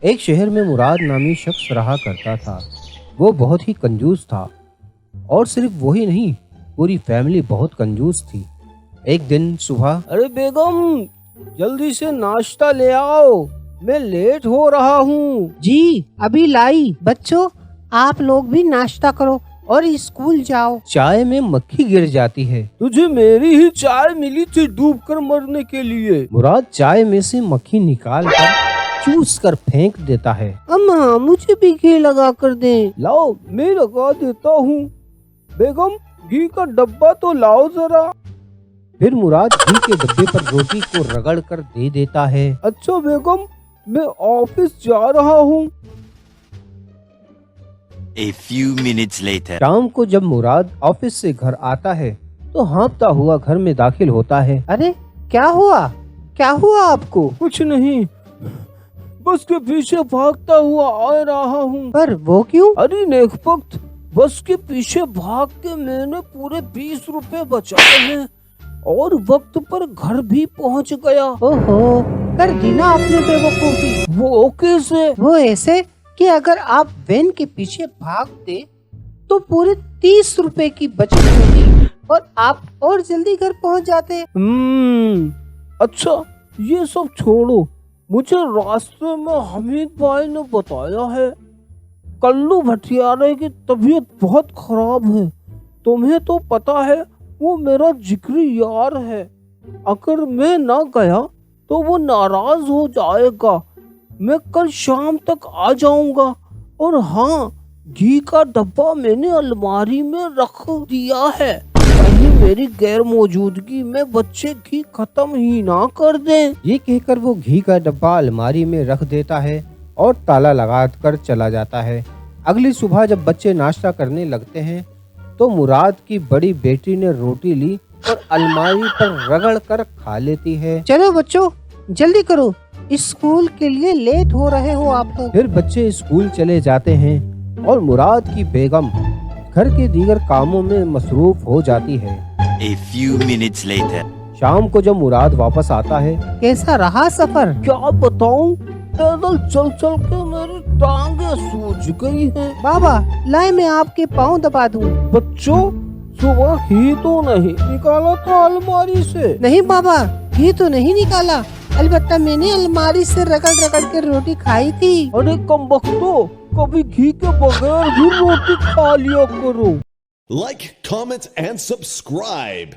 एक शहर में मुराद नामी शख्स रहा करता था। वो बहुत ही कंजूस था और सिर्फ वही नहीं, पूरी फैमिली बहुत कंजूस थी। एक दिन सुबह, अरे बेगम, जल्दी से नाश्ता ले आओ, मैं लेट हो रहा हूँ। जी अभी लाई। बच्चों आप लोग भी नाश्ता करो और स्कूल जाओ। चाय में मक्खी गिर जाती है। तुझे मेरी ही चाय मिली थी डूबकर मरने के लिए। मुराद चाय में से मक्खी निकाल कर चूस कर फेंक देता है। अम्मा मुझे भी घी लगा कर दें। लाओ, मैं लगा देता हूँ। बेगम, घी का डब्बा तो लाओ जरा। फिर मुराद घी के डब्बे पर रोटी को रगड़ कर दे देता है। अच्छा बेगम, मैं ऑफिस जा रहा हूँ। A few minutes later. शाम को जब मुराद ऑफिस से घर आता है तो हाँफता हुआ घर में दाखिल होता है। अरे क्या हुआ, क्या हुआ आपको? कुछ नहीं, बस के पीछे भागता हुआ आ रहा हूँ। पर वो क्यों? अरे नेकबख्त, बस के पीछे भाग के मैंने पूरे 20 रुपए बचाए हैं और वक्त पर घर भी पहुँच गया। ओहो, कर दी ना आपने बेवकूफी। वो कैसे? वो ऐसे कि अगर आप वैन के पीछे भागते तो पूरे 30 रुपए की बचत होती और आप और जल्दी घर पहुंच जाते। अच्छा, ये सब छोड़ो। मुझे रास्ते में हमीद भाई ने बताया है कल्लू भटियारे की तबीयत बहुत खराब है। तुम्हें तो पता है वो मेरा जिगरी यार है। अगर मैं ना गया तो वो नाराज हो जाएगा। मैं कल शाम तक आ जाऊंगा। और हाँ, घी का डब्बा मैंने अलमारी में रख दिया है, कहीं मेरी गैर मौजूदगी में बच्चे घी खत्म ही ना कर दें। ये कहकर वो घी का डब्बा अलमारी में रख देता है और ताला लगा कर चला जाता है। अगली सुबह जब बच्चे नाश्ता करने लगते हैं तो मुराद की बड़ी बेटी ने रोटी ली और अलमारी पर रगड़ कर खा लेती है। चलो बच्चों जल्दी करो, स्कूल के लिए लेट हो रहे हो आप लोग। फिर बच्चे स्कूल चले जाते हैं और मुराद की बेगम घर के दीगर कामों में मसरूफ हो जाती है। A few minutes later. शाम को जब मुराद वापस आता है, कैसा रहा सफर? क्या बताऊं, पैदल चल चल के मेरी टांगे सूज गई हैं। बाबा लाए मैं आपके पाँव दबा दूं। बच्चों, सुबह घी तो नहीं निकाला था अलमारी से? नहीं बाबा, घी तो नहीं निकाला, अलबत्ता मैंने अलमारी से रगड़ रगड़ के रोटी खाई थी। अरे कमबख्तो, कभी घी के बगैर भी रोटी खा लिया करो। Like, comment, and subscribe.